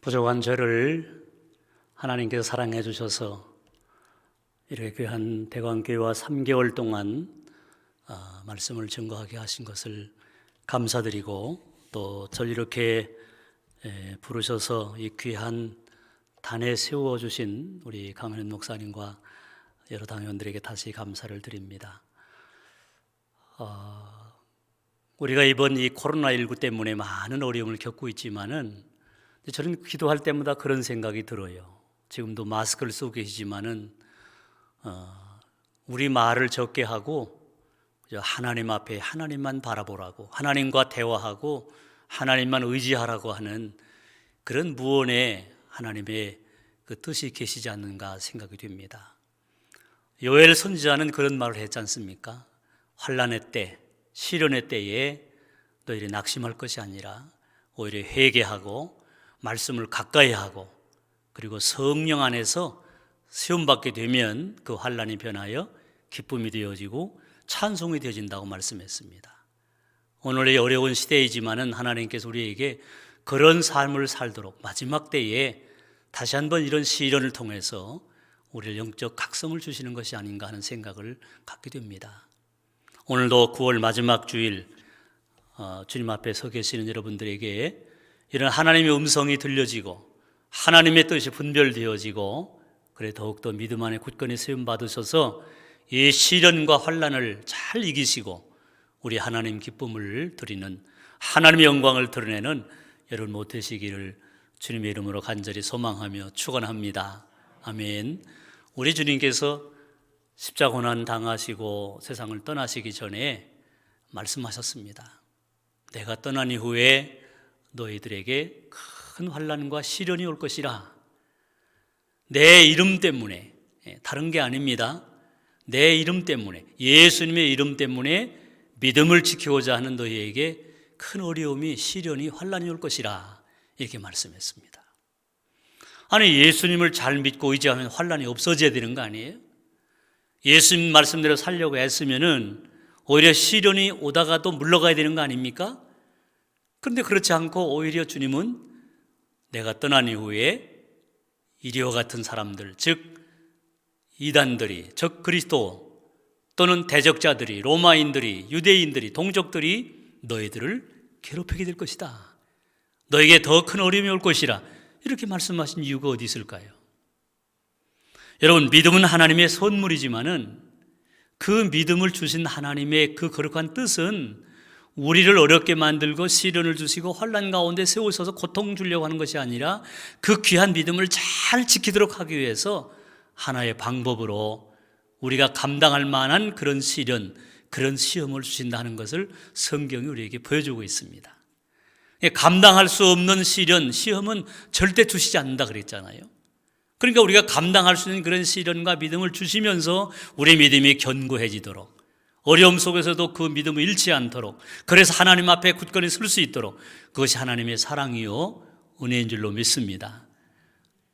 부족한 저를 하나님께서 사랑해 주셔서 이렇게 귀한 대광교회와 3개월 동안 말씀을 증거하게 하신 것을 감사드리고, 또 저를 이렇게 부르셔서 이 귀한 단에 세워주신 우리 강현은 목사님과 여러 당회원들에게 다시 감사를 드립니다. 우리가 이번 이 코로나19 때문에 많은 어려움을 겪고 있지만은, 저는 기도할 때마다 그런 생각이 들어요. 지금도 마스크를 쓰고 계시지만은 우리 말을 적게 하고 하나님 앞에 하나님만 바라보라고, 하나님과 대화하고 하나님만 의지하라고 하는 그런 무언의 하나님의 그 뜻이 계시지 않는가 생각이 됩니다. 요엘 선지자는 그런 말을 했지 않습니까? 환난의 때, 시련의 때에 너희들이 낙심할 것이 아니라 오히려 회개하고 말씀을 가까이 하고, 그리고 성령 안에서 시험받게 되면 그 환난이 변하여 기쁨이 되어지고 찬송이 되어진다고 말씀했습니다. 오늘의 어려운 시대이지만은 하나님께서 우리에게 그런 삶을 살도록 마지막 때에 다시 한번 이런 시련을 통해서 우리를 영적 각성을 주시는 것이 아닌가 하는 생각을 갖게 됩니다. 오늘도 9월 마지막 주일 주님 앞에 서 계시는 여러분들에게 이런 하나님의 음성이 들려지고 하나님의 뜻이 분별되어지고, 그래 더욱더 믿음 안에 굳건히 세움 받으셔서 이 시련과 환난을 잘 이기시고 우리 하나님 기쁨을 드리는, 하나님의 영광을 드러내는 여러분 못 되시기를 주님의 이름으로 간절히 소망하며 축원합니다. 아멘. 우리 주님께서 십자가 고난 당하시고 세상을 떠나시기 전에 말씀하셨습니다. 내가 떠난 이후에 너희들에게 큰 환난과 시련이 올 것이라. 내 이름 때문에, 다른 게 아닙니다. 내 이름 때문에, 예수님의 이름 때문에 믿음을 지키고자 하는 너희에게 큰 어려움이, 시련이, 환난이 올 것이라, 이렇게 말씀했습니다. 아니, 예수님을 잘 믿고 의지하면 환난이 없어져야 되는 거 아니에요? 예수님 말씀대로 살려고 애쓰면은 오히려 시련이 오다가도 물러가야 되는 거 아닙니까? 그런데 그렇지 않고 오히려 주님은 내가 떠난 이후에 이리와 같은 사람들, 즉 이단들이, 적 그리스도 또는 대적자들이, 로마인들이, 유대인들이, 동족들이 너희들을 괴롭히게 될 것이다. 너에게 더 큰 어려움이 올 것이라, 이렇게 말씀하신 이유가 어디 있을까요? 여러분, 믿음은 하나님의 선물이지만은 그 믿음을 주신 하나님의 그 거룩한 뜻은 우리를 어렵게 만들고 시련을 주시고 환난 가운데 세우셔서 고통 주려고 하는 것이 아니라 그 귀한 믿음을 잘 지키도록 하기 위해서 하나의 방법으로 우리가 감당할 만한 그런 시련, 그런 시험을 주신다는 것을 성경이 우리에게 보여주고 있습니다. 감당할 수 없는 시련, 시험은 절대 주시지 않는다 그랬잖아요. 그러니까 우리가 감당할 수 있는 그런 시련과 믿음을 주시면서 우리 믿음이 견고해지도록, 어려움 속에서도 그 믿음을 잃지 않도록, 그래서 하나님 앞에 굳건히 설 수 있도록, 그것이 하나님의 사랑이요 은혜인 줄로 믿습니다.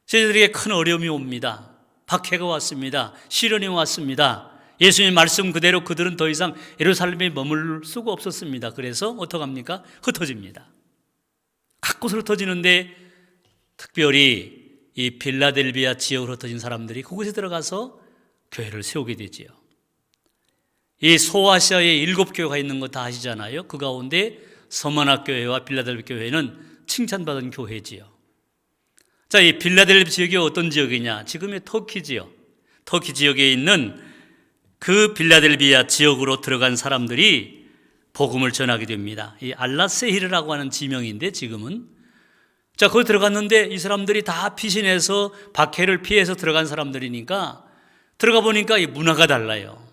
저희들에게 큰 어려움이 옵니다. 박해가 왔습니다. 시련이 왔습니다. 예수님의 말씀 그대로 그들은 더 이상 예루살렘에 머물 수가 없었습니다. 그래서 어떡합니까? 흩어집니다. 각곳으로 흩어지는데 특별히 이 빌라델비아 지역으로 흩어진 사람들이 그곳에 들어가서 교회를 세우게 되지요. 이 소아시아에 7교회가 있는 거 다 아시잖아요. 그 가운데 서머나 교회와 빌라델비아 교회는 칭찬받은 교회지요. 자, 이 빌라델비아 지역이 어떤 지역이냐? 지금의 터키 지역, 터키 지역에 있는 그 빌라델비아 지역으로 들어간 사람들이 복음을 전하게 됩니다. 이 알라세히르라고 하는 지명인데 지금은, 자, 거기 들어갔는데 이 사람들이 다 피신해서 박해를 피해서 들어간 사람들이니까 들어가 보니까 이 문화가 달라요.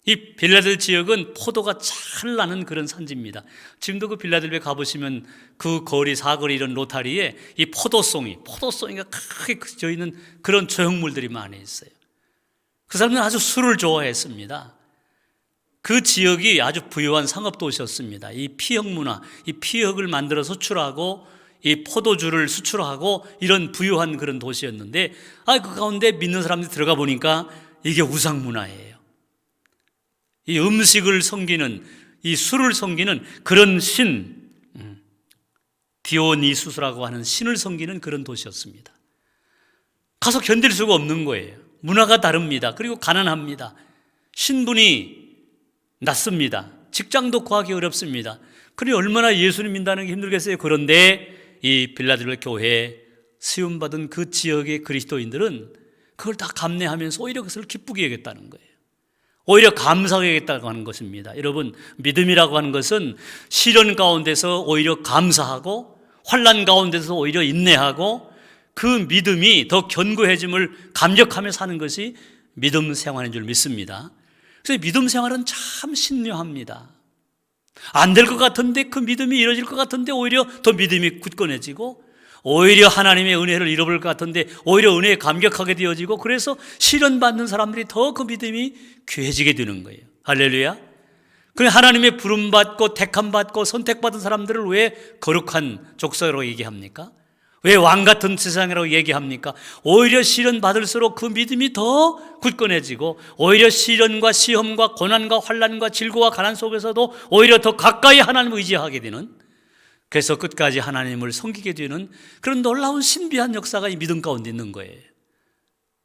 이 빌라델비아 지역은 포도가 잘 나는 그런 산지입니다. 지금도 그 빌라델비아 가보시면 그 거리, 사거리 이런 로타리에 이 포도송이가 크게 져 있는 그런 조형물들이 많이 있어요. 그 사람들은 아주 술을 좋아했습니다. 그 지역이 아주 부유한 상업도시였습니다. 이 피혁 문화, 이 피혁을 만들어 수출하고 이 포도주를 수출하고 이런 부유한 그런 도시였는데, 그 가운데 믿는 사람들이 들어가 보니까 이게 우상 문화예요. 이 음식을 섬기는, 이 술을 섬기는 그런 신, 디오니수스라고 하는 신을 섬기는 그런 도시였습니다. 가서 견딜 수가 없는 거예요. 문화가 다릅니다. 그리고 가난합니다. 신분이 낮습니다. 직장도 구하기 어렵습니다. 그러니 얼마나 예수님 믿는다는 게 힘들겠어요. 그런데 이 빌라델비아 교회에 세움받은 그 지역의 그리스도인들은 그걸 다 감내하면서 오히려 그것을 기쁘게 여겼다는 거예요. 오히려 감사하게 여겼다고 하는 것입니다. 여러분, 믿음이라고 하는 것은 시련 가운데서 오히려 감사하고 환난 가운데서 오히려 인내하고 그 믿음이 더 견고해짐을 감격하며 사는 것이 믿음 생활인 줄 믿습니다. 그래서 믿음 생활은 참 신묘합니다. 안 될 것 같은데 그 믿음이 이루어질 것 같은데 오히려 더 믿음이 굳건해지고 오히려 하나님의 은혜를 잃어버릴 것 같은데 오히려 은혜에 감격하게 되어지고 그래서 시련받는 사람들이 더 그 믿음이 귀해지게 되는 거예요. 할렐루야. 그래 하나님의 부름받고 택함받고 선택받은 사람들을 왜 거룩한 족속이라고 얘기합니까? 왜 왕같은 세상이라고 얘기합니까? 오히려 시련 받을수록 그 믿음이 더 굳건해지고 오히려 시련과 시험과 고난과 환난과 질고와 가난 속에서도 오히려 더 가까이 하나님을 의지하게 되는, 그래서 끝까지 하나님을 섬기게 되는 그런 놀라운 신비한 역사가 이 믿음 가운데 있는 거예요.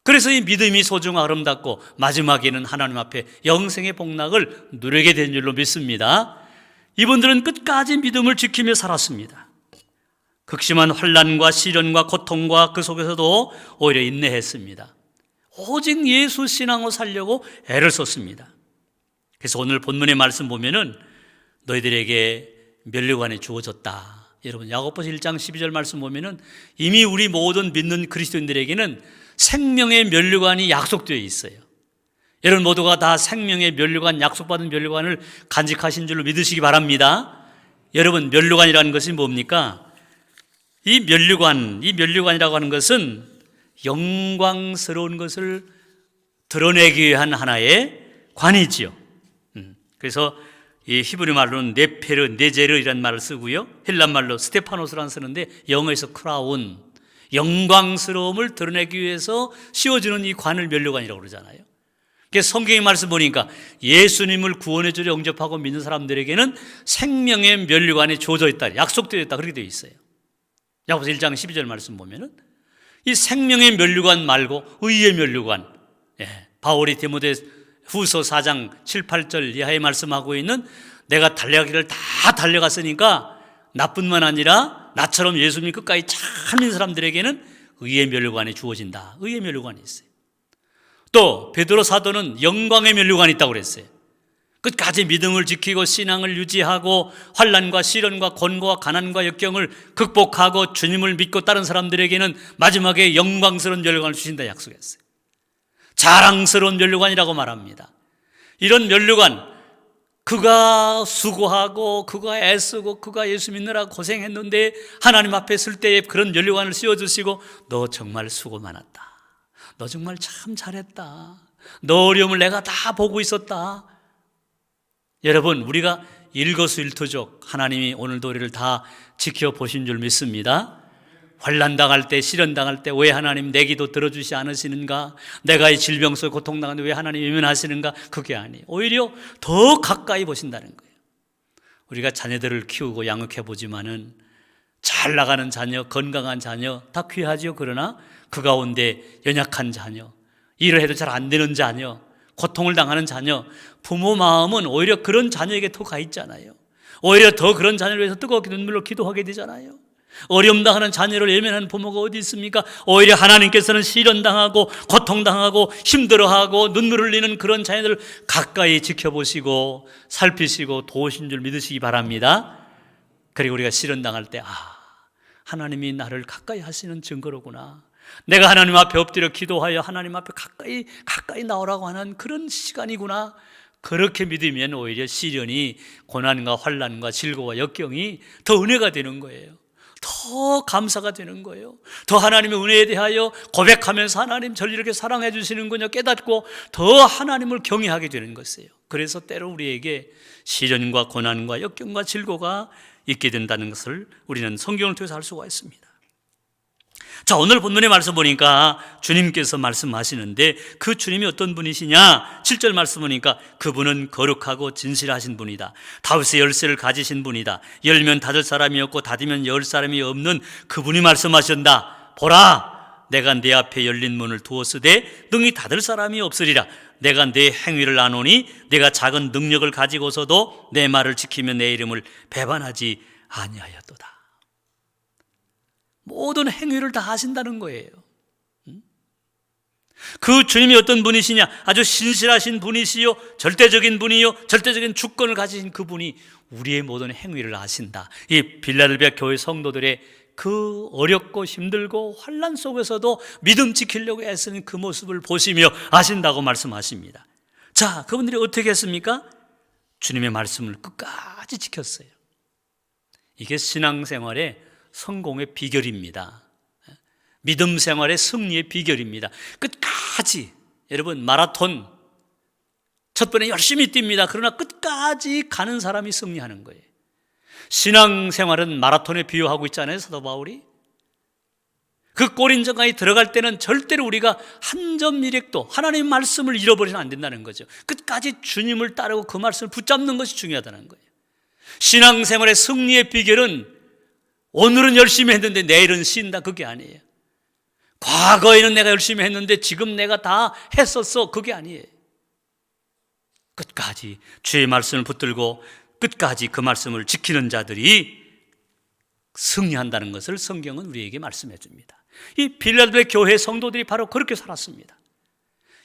그래서 이 믿음이 소중하고 아름답고 마지막에는 하나님 앞에 영생의 복락을 누리게 된 줄로 믿습니다. 이분들은 끝까지 믿음을 지키며 살았습니다. 극심한 환난과 시련과 고통과 그 속에서도 오히려 인내했습니다. 오직 예수 신앙으로 살려고 애를 썼습니다. 그래서 오늘 본문의 말씀 보면은 너희들에게 면류관이 주어졌다. 여러분 야고보서 1장 12절 말씀 보면은 이미 우리 모든 믿는 그리스도인들에게는 생명의 면류관이 약속되어 있어요. 여러분 모두가 다 생명의 면류관, 약속받은 면류관을 간직하신 줄로 믿으시기 바랍니다. 여러분 면류관이라는 것이 뭡니까? 이 면류관이라고 하는 것은 영광스러운 것을 드러내기 위한 하나의 관이지요. 그래서 이 히브리 말로는 네제르이라는 말을 쓰고요. 헬란 말로 스테파노스라는 쓰는데 영어에서 크라운, 영광스러움을 드러내기 위해서 씌워주는 이 관을 면류관이라고 그러잖아요. 그래서 성경의 말씀 보니까 예수님을 구원의 주로 영접하고 믿는 사람들에게는 생명의 면류관이 주어져 있다, 약속되어 있다, 그렇게 되어 있어요. 야고보서 1장 12절 말씀 보면은 이 생명의 면류관 말고 의의 면류관, 바울이 디모데 후서 4장 7, 8절 이하에 말씀하고 있는 내가 달려가기를 다 달려갔으니까 나뿐만 아니라 나처럼 예수님 끝까지 참 믿는 사람들에게는 의의 면류관이 주어진다. 의의 면류관이 있어요. 또 베드로 사도는 영광의 면류관이 있다고 그랬어요. 끝까지 믿음을 지키고 신앙을 유지하고 환난과 시련과 곤고와 가난과 역경을 극복하고 주님을 믿고 따른 사람들에게는 마지막에 영광스러운 면류관을 주신다 약속했어요. 자랑스러운 면류관이라고 말합니다. 이런 면류관, 그가 수고하고 그가 애쓰고 그가 예수 믿느라 고생했는데 하나님 앞에 설 때에 그런 면류관을 씌워주시고 너 정말 수고 많았다, 너 정말 참 잘했다, 너 어려움을 내가 다 보고 있었다. 여러분 우리가 일거수일투족 하나님이 오늘도 우리를 다 지켜보신 줄 믿습니다. 환난당할 때 시련당할 때 왜 하나님 내 기도 들어주시 않으시는가, 내가 이 질병 속에 고통당하는데 왜 하나님 외면하시는가, 그게 아니에요. 오히려 더 가까이 보신다는 거예요. 우리가 자녀들을 키우고 양육해보지만은 잘 나가는 자녀, 건강한 자녀 다 귀하지요. 그러나 그 가운데 연약한 자녀, 일을 해도 잘 안 되는 자녀, 고통을 당하는 자녀, 부모 마음은 오히려 그런 자녀에게 더 가 있잖아요. 오히려 더 그런 자녀를 위해서 뜨겁게 눈물로 기도하게 되잖아요. 어려움 당하는 자녀를 외면하는 부모가 어디 있습니까? 오히려 하나님께서는 시련당하고 고통당하고 힘들어하고 눈물 흘리는 그런 자녀들을 가까이 지켜보시고 살피시고 도우신 줄 믿으시기 바랍니다. 그리고 우리가 시련당할 때 하나님이 나를 가까이 하시는 증거로구나, 내가 하나님 앞에 엎드려 기도하여 하나님 앞에 가까이 나오라고 하는 그런 시간이구나, 그렇게 믿으면 오히려 시련이 고난과 환난과 질고와 역경이 더 은혜가 되는 거예요. 더 감사가 되는 거예요. 더 하나님의 은혜에 대하여 고백하면서 하나님 저를 이렇게 사랑해 주시는군요 깨닫고 더 하나님을 경외하게 되는 것이에요. 그래서 때로 우리에게 시련과 고난과 역경과 질고가 있게 된다는 것을 우리는 성경을 통해서 알 수가 있습니다. 자, 오늘 본문의 말씀 보니까 주님께서 말씀하시는데 그 주님이 어떤 분이시냐? 7절 말씀 보니까 그분은 거룩하고 진실하신 분이다. 다윗의 열쇠를 가지신 분이다. 열면 닫을 사람이 없고 닫으면 열 사람이 없는 그분이 말씀하신다. 보라, 내가 내 앞에 열린 문을 두었으되 능히 닫을 사람이 없으리라. 내가 내 행위를 아노니 내가 작은 능력을 가지고서도 내 말을 지키며 내 이름을 배반하지 아니하였도다. 모든 행위를 다 하신다는 거예요. 그 주님이 어떤 분이시냐? 아주 신실하신 분이시요, 절대적인 분이요, 절대적인 주권을 가지신 그분이 우리의 모든 행위를 아신다. 이 빌라델비아 교회 성도들의 그 어렵고 힘들고 환난 속에서도 믿음 지키려고 애쓰는 그 모습을 보시며 아신다고 말씀하십니다. 자, 그분들이 어떻게 했습니까? 주님의 말씀을 끝까지 지켰어요. 이게 신앙생활의 성공의 비결입니다. 믿음 생활의 승리의 비결입니다. 끝까지, 여러분, 마라톤 첫 번에 열심히 뜁니다. 그러나 끝까지 가는 사람이 승리하는 거예요. 신앙생활은 마라톤에 비유하고 있잖아요, 사도 바울이. 그 골인전까지 들어갈 때는 절대로 우리가 한 점 미력도 하나님의 말씀을 잃어버리면 안 된다는 거죠. 끝까지 주님을 따르고 그 말씀을 붙잡는 것이 중요하다는 거예요. 신앙생활의 승리의 비결은 오늘은 열심히 했는데 내일은 쉰다, 그게 아니에요. 과거에는 내가 열심히 했는데 지금 내가 다 했었어, 그게 아니에요. 끝까지 주의 말씀을 붙들고 끝까지 그 말씀을 지키는 자들이 승리한다는 것을 성경은 우리에게 말씀해 줍니다. 이 빌라델비아 교회 성도들이 바로 그렇게 살았습니다.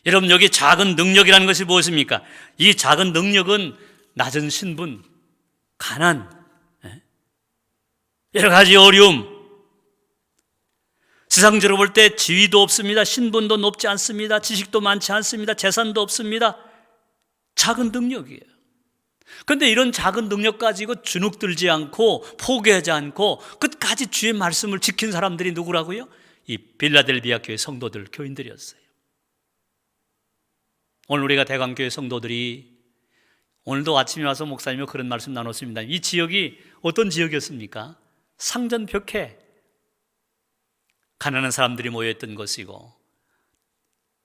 여러분, 여기 작은 능력이라는 것이 무엇입니까? 이 작은 능력은 낮은 신분, 가난, 여러 가지 어려움, 세상적으로 볼 때 지위도 없습니다. 신분도 높지 않습니다. 지식도 많지 않습니다. 재산도 없습니다. 작은 능력이에요. 그런데 이런 작은 능력 가지고 주눅들지 않고 포기하지 않고 끝까지 주의 말씀을 지킨 사람들이 누구라고요? 이 빌라델비아 교회 성도들, 교인들이었어요. 오늘 우리가 대광교회 성도들이 오늘도 아침에 와서 목사님과 그런 말씀 나눴습니다. 이 지역이 어떤 지역이었습니까? 상전벽해, 가난한 사람들이 모여있던 곳이고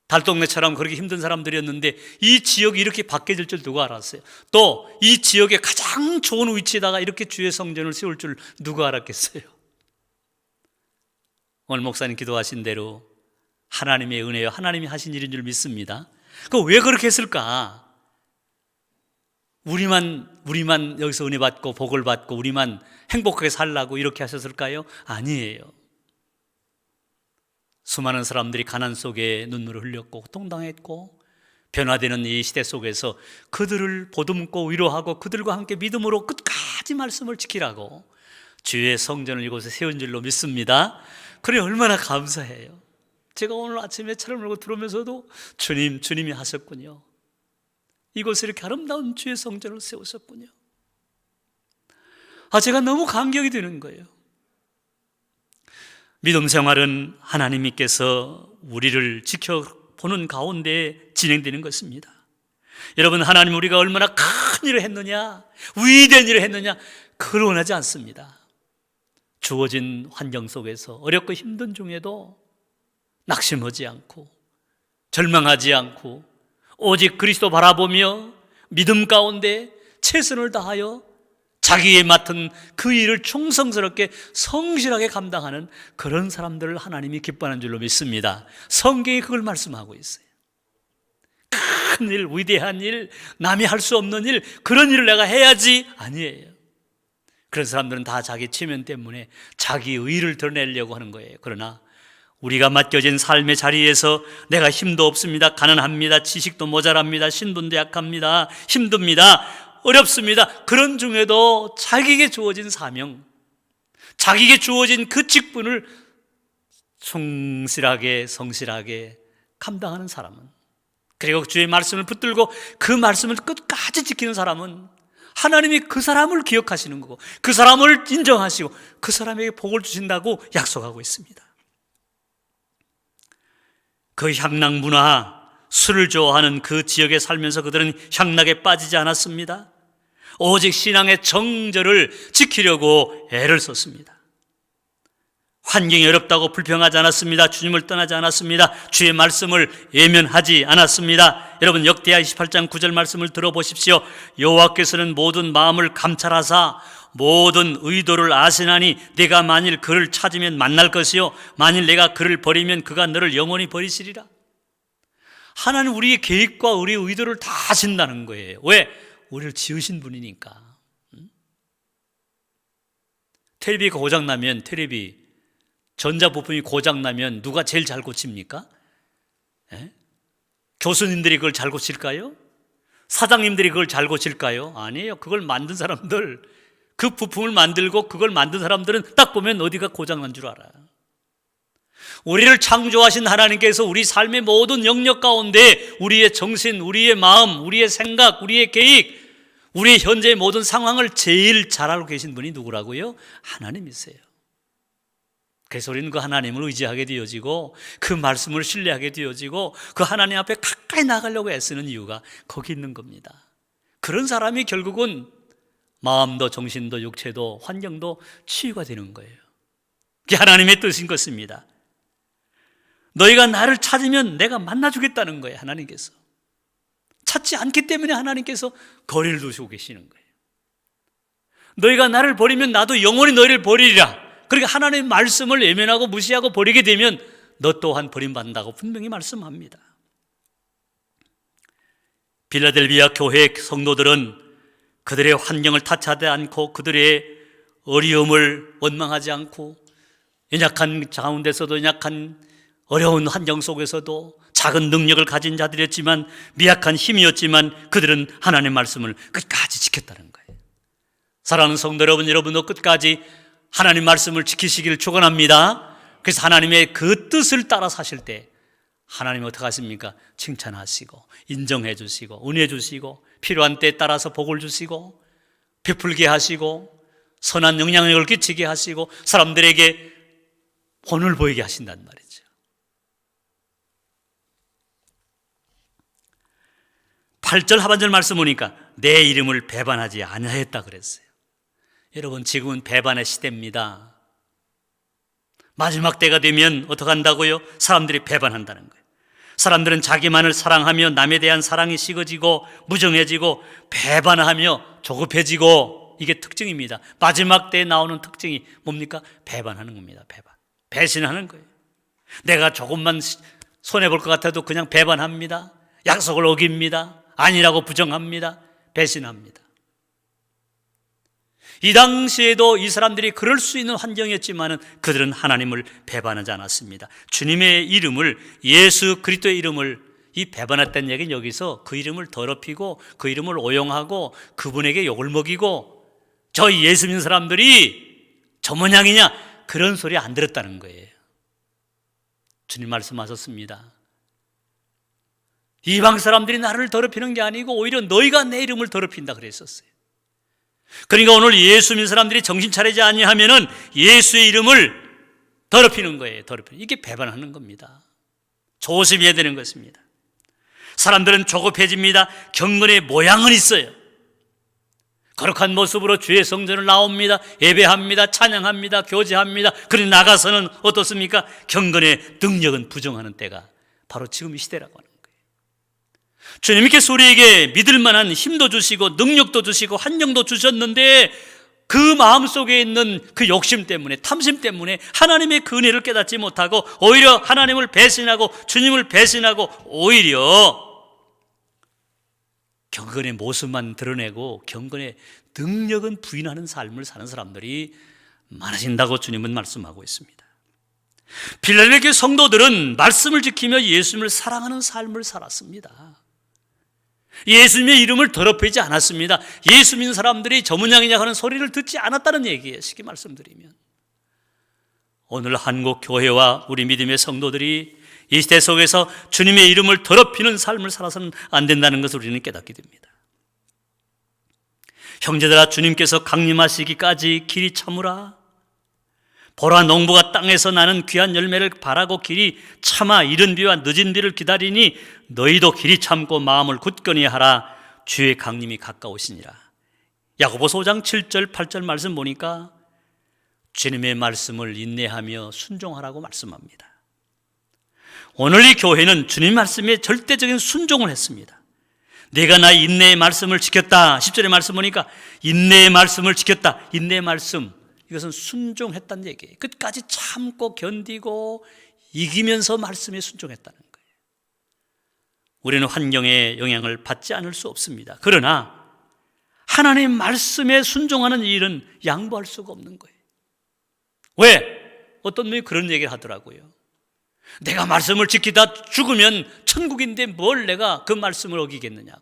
달동네처럼 그렇게 힘든 사람들이었는데 이 지역이 이렇게 바뀌어질 줄 누가 알았어요? 또 이 지역의 가장 좋은 위치에다가 이렇게 주의 성전을 세울 줄 누가 알았겠어요? 오늘 목사님 기도하신 대로 하나님의 은혜요, 하나님이 하신 일인 줄 믿습니다. 왜 그렇게 했을까? 우리만 여기서 은혜 받고 복을 받고 우리만 행복하게 살라고 이렇게 하셨을까요? 아니에요. 수많은 사람들이 가난 속에 눈물을 흘렸고 고통당했고 변화되는 이 시대 속에서 그들을 보듬고 위로하고 그들과 함께 믿음으로 끝까지 말씀을 지키라고 주의 성전을 이곳에 세운 줄로 믿습니다. 그래, 얼마나 감사해요. 제가 오늘 아침에 차를 몰고 들어오면서도 주님이 하셨군요. 이곳에 이렇게 아름다운 주의 성전을 세우셨군요. 제가 너무 감격이 되는 거예요. 믿음 생활은 하나님께서 우리를 지켜보는 가운데 진행되는 것입니다. 여러분, 하나님 우리가 얼마나 큰 일을 했느냐, 위대한 일을 했느냐, 그걸 원하지 않습니다. 주어진 환경 속에서 어렵고 힘든 중에도 낙심하지 않고 절망하지 않고 오직 그리스도 바라보며 믿음 가운데 최선을 다하여 자기에 맡은 그 일을 충성스럽게 성실하게 감당하는 그런 사람들을 하나님이 기뻐하는 줄로 믿습니다. 성경이 그걸 말씀하고 있어요. 큰 일, 위대한 일, 남이 할 수 없는 일, 그런 일을 내가 해야지, 아니에요. 그런 사람들은 다 자기 체면 때문에 자기 의의를 드러내려고 하는 거예요. 그러나 우리가 맡겨진 삶의 자리에서 내가 힘도 없습니다, 가난합니다, 지식도 모자랍니다, 신분도 약합니다, 힘듭니다, 어렵습니다. 그런 중에도 자기에게 주어진 사명, 자기에게 주어진 그 직분을 성실하게 감당하는 사람은, 그리고 주의 말씀을 붙들고 그 말씀을 끝까지 지키는 사람은 하나님이 그 사람을 기억하시는 거고 그 사람을 인정하시고 그 사람에게 복을 주신다고 약속하고 있습니다. 그 향락 문화, 술을 좋아하는 그 지역에 살면서 그들은 향락에 빠지지 않았습니다. 오직 신앙의 정절을 지키려고 애를 썼습니다. 환경이 어렵다고 불평하지 않았습니다. 주님을 떠나지 않았습니다. 주의 말씀을 외면하지 않았습니다. 여러분, 역대하 28장 9절 말씀을 들어보십시오. 여호와께서는 모든 마음을 감찰하사 모든 의도를 아시나니 내가 만일 그를 찾으면 만날 것이요 만일 내가 그를 버리면 그가 너를 영원히 버리시리라. 하나님 우리의 계획과 우리의 의도를 다 아신다는 거예요. 왜? 우리를 지으신 분이니까. 텔레비가 고장나면, 텔레비 전자부품이 고장나면 누가 제일 잘 고칩니까? 교수님들이 그걸 잘 고칠까요? 사장님들이 그걸 잘 고칠까요? 아니에요. 그걸 만든 사람들, 그 부품을 만들고 그걸 만든 사람들은 딱 보면 어디가 고장난 줄 알아요. 우리를 창조하신 하나님께서 우리 삶의 모든 영역 가운데 우리의 정신, 우리의 마음, 우리의 생각, 우리의 계획, 우리의 현재의 모든 상황을 제일 잘 알고 계신 분이 누구라고요? 하나님이세요. 그래서 우리는 그 하나님을 의지하게 되어지고 그 말씀을 신뢰하게 되어지고 그 하나님 앞에 가까이 나가려고 애쓰는 이유가 거기 있는 겁니다. 그런 사람이 결국은 마음도 정신도 육체도 환경도 치유가 되는 거예요. 그게 하나님의 뜻인 것입니다. 너희가 나를 찾으면 내가 만나주겠다는 거예요. 하나님께서 찾지 않기 때문에 하나님께서 거리를 두시고 계시는 거예요. 너희가 나를 버리면 나도 영원히 너희를 버리리라. 그러니까 하나님의 말씀을 외면하고 무시하고 버리게 되면 너 또한 버림받는다고 분명히 말씀합니다. 빌라델비아 교회 성도들은 그들의 환경을 탓하지 않고 그들의 어려움을 원망하지 않고 연약한 가운데서도 연약한 어려운 환경 속에서도 작은 능력을 가진 자들이었지만 미약한 힘이었지만 그들은 하나님의 말씀을 끝까지 지켰다는 거예요. 사랑하는 성도 여러분, 여러분도 끝까지 하나님 말씀을 지키시기를 축원합니다. 그래서 하나님의 그 뜻을 따라 사실 때 하나님이 어떻게 하십니까? 칭찬하시고 인정해 주시고 은혜 주시고 필요한 때에 따라서 복을 주시고 베풀게 하시고 선한 영향력을 끼치게 하시고 사람들에게 본을 보이게 하신단 말이죠. 8절 하반절 말씀 보니까 내 이름을 배반하지 아니하였다 그랬어요. 여러분, 지금은 배반의 시대입니다. 마지막 때가 되면 어떻게 한다고요? 사람들이 배반한다는 거예요. 사람들은 자기만을 사랑하며 남에 대한 사랑이 식어지고 무정해지고 배반하며 조급해지고, 이게 특징입니다. 마지막 때에 나오는 특징이 뭡니까? 배반하는 겁니다. 배신하는 거예요. 내가 조금만 손해볼 것 같아도 그냥 배반합니다. 약속을 어깁니다. 아니라고 부정합니다. 배신합니다. 이 당시에도 이 사람들이 그럴 수 있는 환경이었지만 그들은 하나님을 배반하지 않았습니다. 주님의 이름을, 예수 그리스도의 이름을, 이 배반했다는 얘기는 여기서 그 이름을 더럽히고 그 이름을 오용하고 그분에게 욕을 먹이고 저 예수 믿는 사람들이 저 모양이냐 그런 소리 안 들었다는 거예요. 주님 말씀하셨습니다. 이방 사람들이 나를 더럽히는 게 아니고 오히려 너희가 내 이름을 더럽힌다 그랬었어요. 그러니까 오늘 예수 믿는 사람들이 정신 차리지 아니하면은 예수의 이름을 더럽히는 거예요. 이게 배반하는 겁니다. 조심해야 되는 것입니다. 사람들은 조급해집니다. 경건의 모양은 있어요. 거룩한 모습으로 주의 성전을 나옵니다. 예배합니다. 찬양합니다. 교제합니다. 그러니 나가서는 어떻습니까? 경건의 능력은 부정하는 때가 바로 지금 이 시대라고 하는 거예요. 주님께서 우리에게 믿을 만한 힘도 주시고 능력도 주시고 환경도 주셨는데 그 마음속에 있는 그 욕심 때문에, 탐심 때문에 하나님의 그 은혜를 깨닫지 못하고 오히려 하나님을 배신하고 주님을 배신하고 오히려 경건의 모습만 드러내고 경건의 능력은 부인하는 삶을 사는 사람들이 많아진다고 주님은 말씀하고 있습니다. 빌라델비아 성도들은 말씀을 지키며 예수님을 사랑하는 삶을 살았습니다. 예수님의 이름을 더럽히지 않았습니다. 예수 믿는 사람들이 저 모양이냐 하는 소리를 듣지 않았다는 얘기예요. 쉽게 말씀드리면 오늘 한국 교회와 우리 믿음의 성도들이 이 시대 속에서 주님의 이름을 더럽히는 삶을 살아서는 안 된다는 것을 우리는 깨닫게 됩니다. 형제들아, 주님께서 강림하시기까지 길이 참으라. 보라, 농부가 땅에서 나는 귀한 열매를 바라고 길이 참아 이른 비와 늦은 비를 기다리니 너희도 길이 참고 마음을 굳건히 하라. 주의 강림이 가까우시니라. 야고보서 5장 7절 8절 말씀 보니까 주님의 말씀을 인내하며 순종하라고 말씀합니다. 오늘 이 교회는 주님 말씀에 절대적인 순종을 했습니다. 내가 나의 인내의 말씀을 지켰다. 10절의 말씀 보니까 인내의 말씀을 지켰다. 인내의 말씀, 이것은 순종했다는 얘기예요. 끝까지 참고 견디고 이기면서 말씀에 순종했다는 거예요. 우리는 환경의 영향을 받지 않을 수 없습니다. 그러나 하나님의 말씀에 순종하는 일은 양보할 수가 없는 거예요. 왜? 어떤 분이 그런 얘기를 하더라고요. 내가 말씀을 지키다 죽으면 천국인데 뭘 내가 그 말씀을 어기겠느냐고.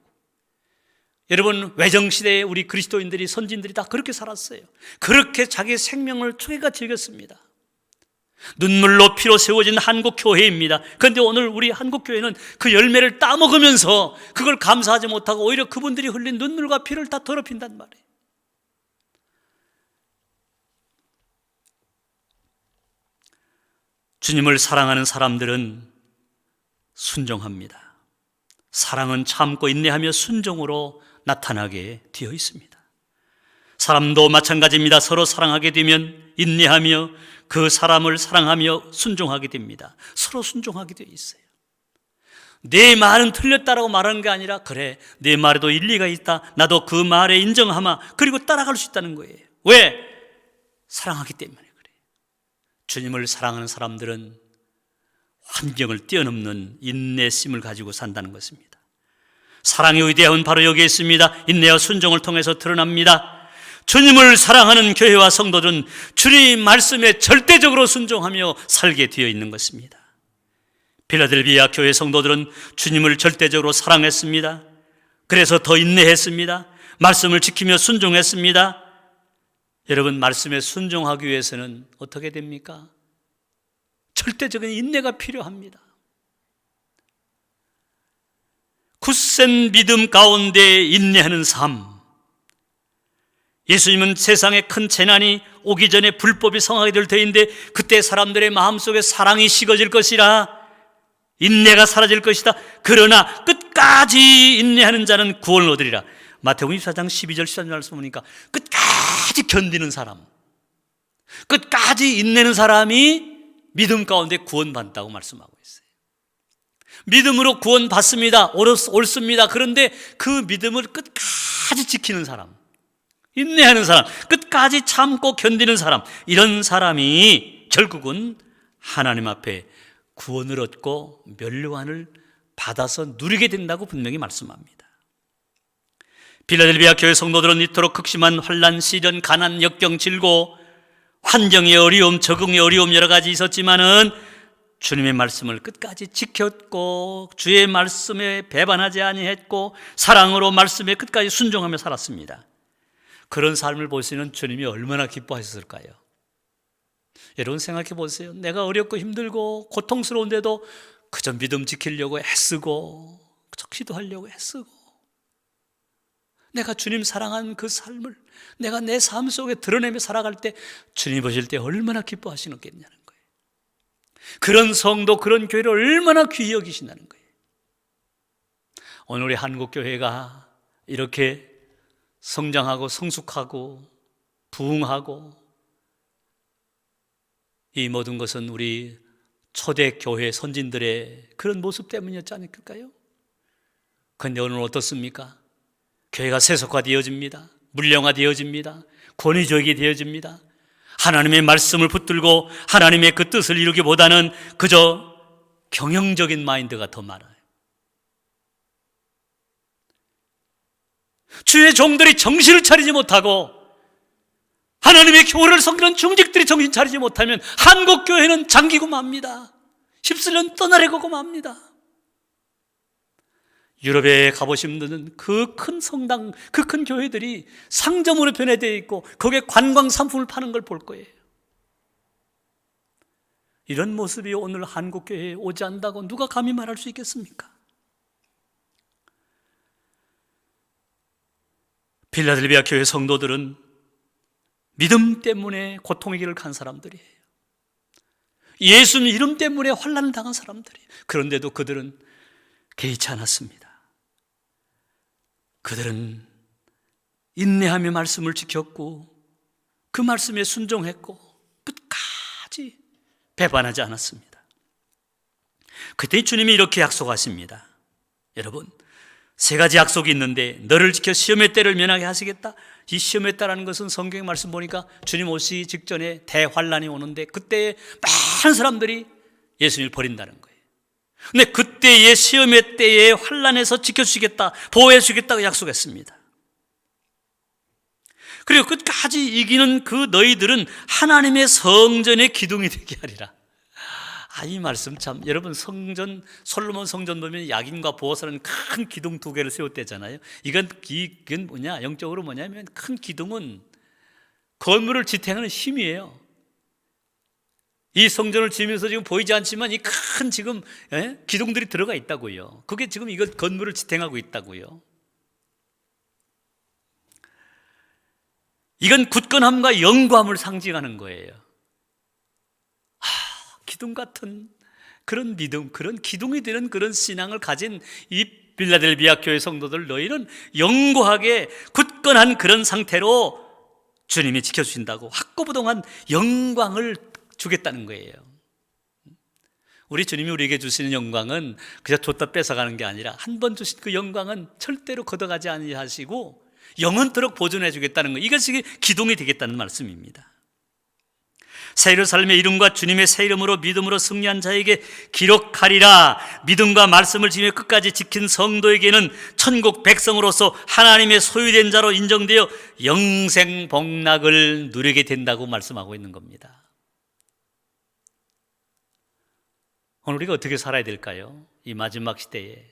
여러분, 외정시대에 우리 그리스도인들이, 선진들이 다 그렇게 살았어요. 그렇게 자기 생명을 초계가 즐겼습니다. 눈물로 피로 세워진 한국교회입니다. 그런데 오늘 우리 한국교회는 그 열매를 따먹으면서 그걸 감사하지 못하고 오히려 그분들이 흘린 눈물과 피를 다 더럽힌단 말이에요. 주님을 사랑하는 사람들은 순종합니다. 사랑은 참고 인내하며 순종으로 나타나게 되어 있습니다. 사람도 마찬가지입니다. 서로 사랑하게 되면 인내하며 그 사람을 사랑하며 순종하게 됩니다. 서로 순종하게 되어 있어요. 내 말은 틀렸다라고 말하는 게 아니라, 그래, 내 말에도 일리가 있다, 나도 그 말에 인정하마, 그리고 따라갈 수 있다는 거예요. 왜? 사랑하기 때문에 그래요. 주님을 사랑하는 사람들은 환경을 뛰어넘는 인내심을 가지고 산다는 것입니다. 사랑의 위대함은 바로 여기에 있습니다. 인내와 순종을 통해서 드러납니다. 주님을 사랑하는 교회와 성도들은 주님 말씀에 절대적으로 순종하며 살게 되어 있는 것입니다. 필라델비아 교회 성도들은 주님을 절대적으로 사랑했습니다. 그래서 더 인내했습니다. 말씀을 지키며 순종했습니다. 여러분, 말씀에 순종하기 위해서는 어떻게 됩니까? 절대적인 인내가 필요합니다. 굳센 믿음 가운데 인내하는 삶. 예수님은 세상에 큰 재난이 오기 전에 불법이 성하게 될 터인데 그때 사람들의 마음속에 사랑이 식어질 것이라, 인내가 사라질 것이다. 그러나 끝까지 인내하는 자는 구원을 얻으리라. 마태복음 24장 12절 13절 말씀 보니까 끝까지 견디는 사람, 끝까지 인내는 사람이 믿음 가운데 구원받는다고 말씀하고 있어요. 믿음으로 구원받습니다. 옳습니다. 그런데 그 믿음을 끝까지 지키는 사람, 인내하는 사람, 끝까지 참고 견디는 사람, 이런 사람이 결국은 하나님 앞에 구원을 얻고 면류관을 받아서 누리게 된다고 분명히 말씀합니다. 필라델비아 교회 성도들은 이토록 극심한 환난, 시련, 가난, 역경, 질고, 환경의 어려움, 적응의 어려움 여러 가지 있었지만은 주님의 말씀을 끝까지 지켰고 주의 말씀에 배반하지 아니했고 사랑으로 말씀에 끝까지 순종하며 살았습니다. 그런 삶을 보시는 주님이 얼마나 기뻐하셨을까요? 여러분 생각해 보세요. 내가 어렵고 힘들고 고통스러운데도 그저 믿음 지키려고 애쓰고 그저 기도하려고 애쓰고 내가 주님 사랑하는 그 삶을 내가 내 삶 속에 드러내며 살아갈 때 주님 보실 때 얼마나 기뻐하시겠냐는 거예요. 그런 성도, 그런 교회를 얼마나 귀히 여기신다는 거예요. 오늘 우리 한국교회가 이렇게 성장하고 성숙하고 부흥하고 이 모든 것은 우리 초대교회 선진들의 그런 모습 때문이었지 않을까요? 그런데 오늘 어떻습니까? 교회가 세속화되어집니다. 물령화되어집니다. 권위주의가 되어집니다. 하나님의 말씀을 붙들고 하나님의 그 뜻을 이루기보다는 그저 경영적인 마인드가 더 많아요. 주의 종들이 정신을 차리지 못하고 하나님의 교회를 섬기는 중직들이 정신 차리지 못하면 한국교회는 잠기고 맙니다. 휩쓸려 떠나려고 맙니다. 유럽에 가보신 분들은 그 큰 성당, 그 큰 교회들이 상점으로 변해되어 있고 거기에 관광 상품을 파는 걸 볼 거예요. 이런 모습이 오늘 한국교회에 오지 않는다고 누가 감히 말할 수 있겠습니까? 필라델비아 교회 성도들은 믿음 때문에 고통의 길을 간 사람들이에요. 예수님 이름 때문에 환난을 당한 사람들이에요. 그런데도 그들은 개의치 않았습니다. 그들은 인내하며 말씀을 지켰고 그 말씀에 순종했고 배반하지 않았습니다. 그때 주님이 이렇게 약속하십니다. 여러분, 세 가지 약속이 있는데 너를 지켜 시험의 때를 면하게 하시겠다. 이 시험의 때라는 것은 성경 말씀 보니까 주님 오시기 직전에 대환란이 오는데 그때 많은 사람들이 예수님을 버린다는 거예요. 근데 그때의 시험의 때에 환란에서 지켜주시겠다, 보호해 주시겠다고 약속했습니다. 그리고 끝까지 이기는 그 너희들은 하나님의 성전의 기둥이 되게 하리라. 이 말씀 참, 여러분 성전, 솔로몬 성전 보면 야긴과 보호사는 큰 기둥 두 개를 세웠대잖아요. 이건 뭐냐, 영적으로 뭐냐면 큰 기둥은 건물을 지탱하는 힘이에요. 이 성전을 지으면서 지금 보이지 않지만 이 큰 지금 기둥들이 들어가 있다고요. 그게 지금 이거 건물을 지탱하고 있다고요. 이건 굳건함과 영구함을 상징하는 거예요. 기둥 같은 그런 믿음, 그런 기둥이 되는 그런 신앙을 가진 이 빌라델비아 교회 성도들, 너희는 영구하게 굳건한 그런 상태로 주님이 지켜주신다고 확고부동한 영광을 주겠다는 거예요. 우리 주님이 우리에게 주시는 영광은 그저 줬다 뺏어가는 게 아니라 한 번 주신 그 영광은 절대로 걷어가지 아니하시고 영원토록 보존해 주겠다는 거, 이것이 기둥이 되겠다는 말씀입니다. 새 예루살렘의 이름과 주님의 새 이름으로 믿음으로 승리한 자에게 기록하리라. 믿음과 말씀을 지며 끝까지 지킨 성도에게는 천국 백성으로서 하나님의 소유된 자로 인정되어 영생 복락을 누리게 된다고 말씀하고 있는 겁니다. 오늘 우리가 어떻게 살아야 될까요? 이 마지막 시대에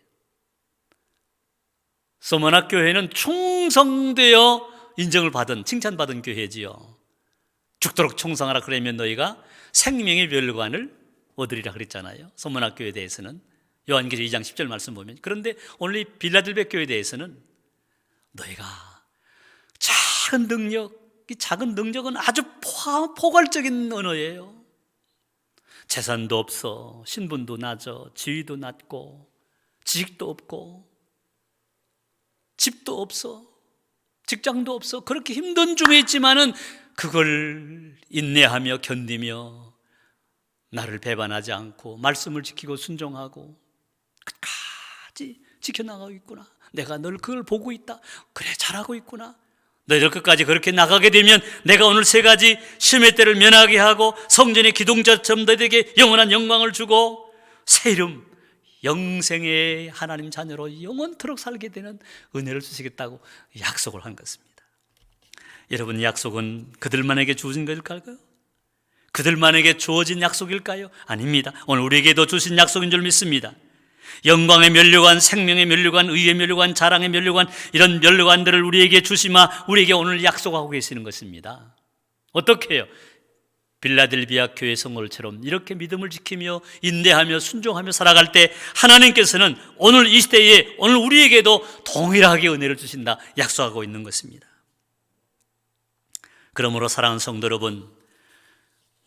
서머나 교회는 충성되어 인정을 받은, 칭찬받은 교회지요. 죽도록 충성하라, 그러면 너희가 생명의 멸관을 얻으리라 그랬잖아요. 서머나 교회에 대해서는 요한계시록 2장 10절 말씀 보면. 그런데 오늘 이 빌라델비아 교회에 대해서는 너희가 작은 능력, 이 작은 능력은 아주 포괄적인 언어예요. 재산도 없어, 신분도 낮아, 지위도 낮고, 지식도 없고, 집도 없어, 직장도 없어, 그렇게 힘든 중에 있지만은 그걸 인내하며 견디며 나를 배반하지 않고 말씀을 지키고 순종하고 끝까지 지켜나가고 있구나. 내가 늘 그걸 보고 있다. 그래, 잘하고 있구나. 너희들 끝까지 그렇게 나가게 되면 내가 오늘 세 가지 시험의 때를 면하게 하고 성전의 기둥자처럼 너희들에게 영원한 영광을 주고 새 이름, 영생의 하나님 자녀로 영원토록 살게 되는 은혜를 주시겠다고 약속을 한 것입니다. 여러분, 이 약속은 그들만에게 주어진 것일까요? 그들만에게 주어진 약속일까요? 아닙니다. 오늘 우리에게도 주신 약속인 줄 믿습니다. 영광의 면류관, 생명의 면류관, 의의 면류관, 자랑의 면류관, 이런 면류관들을 우리에게 주시마 우리에게 오늘 약속하고 계시는 것입니다. 어떻게 해요? 빌라델비아 교회 성도들처럼 이렇게 믿음을 지키며 인내하며 순종하며 살아갈 때 하나님께서는 오늘 이 시대에 오늘 우리에게도 동일하게 은혜를 주신다 약속하고 있는 것입니다. 그러므로 사랑하는 성도 여러분,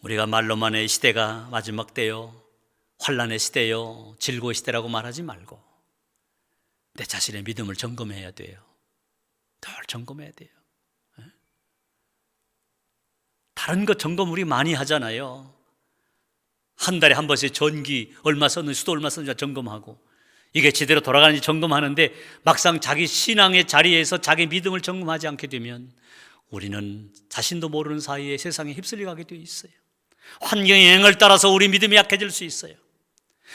우리가 말로만의 시대가 마지막 때요, 환난의 시대요, 질고의 시대라고 말하지 말고 내 자신의 믿음을 점검해야 돼요. 늘 점검해야 돼요. 다른 거 점검 우리 많이 하잖아요. 한 달에 한 번씩 전기 얼마 썼는지, 수도 얼마 썼는지 점검하고 이게 제대로 돌아가는지 점검하는데 막상 자기 신앙의 자리에서 자기 믿음을 점검하지 않게 되면 우리는 자신도 모르는 사이에 세상에 휩쓸려 가게 되어 있어요. 환경의 영향을 따라서 우리 믿음이 약해질 수 있어요.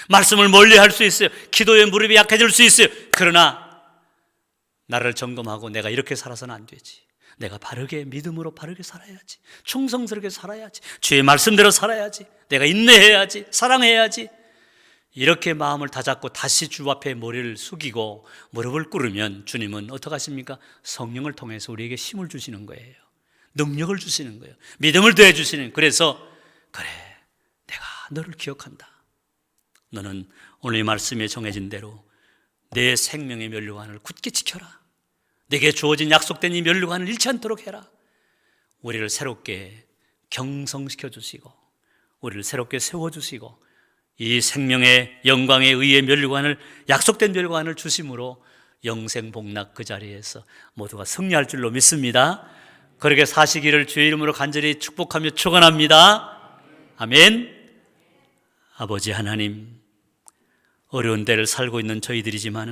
말씀을 멀리할 수 있어요. 기도의 무릎이 약해질 수 있어요. 그러나 나를 점검하고 내가 이렇게 살아서는 안 되지. 내가 바르게 믿음으로 바르게 살아야지. 충성스럽게 살아야지. 주의 말씀대로 살아야지. 내가 인내해야지. 사랑해야지. 이렇게 마음을 다잡고 다시 주 앞에 머리를 숙이고 무릎을 꿇으면 주님은 어떻게 하십니까? 성령을 통해서 우리에게 힘을 주시는 거예요. 능력을 주시는 거예요. 믿음을 더해 주시는 거예요. 그래서 그래, 내가 너를 기억한다. 너는 오늘 이 말씀에 정해진 대로 내 생명의 면류관을 굳게 지켜라. 내게 주어진 약속된 이 면류관을 잃지 않도록 해라. 우리를 새롭게 경성시켜 주시고 우리를 새롭게 세워주시고 이 생명의 영광의 의의 면류관을, 약속된 면류관을 주심으로 영생 복락 그 자리에서 모두가 승리할 줄로 믿습니다. 그렇게 사시기를 주의 이름으로 간절히 축복하며 축원합니다. 아멘. 아버지 하나님, 어려운 때를 살고 있는 저희들이지만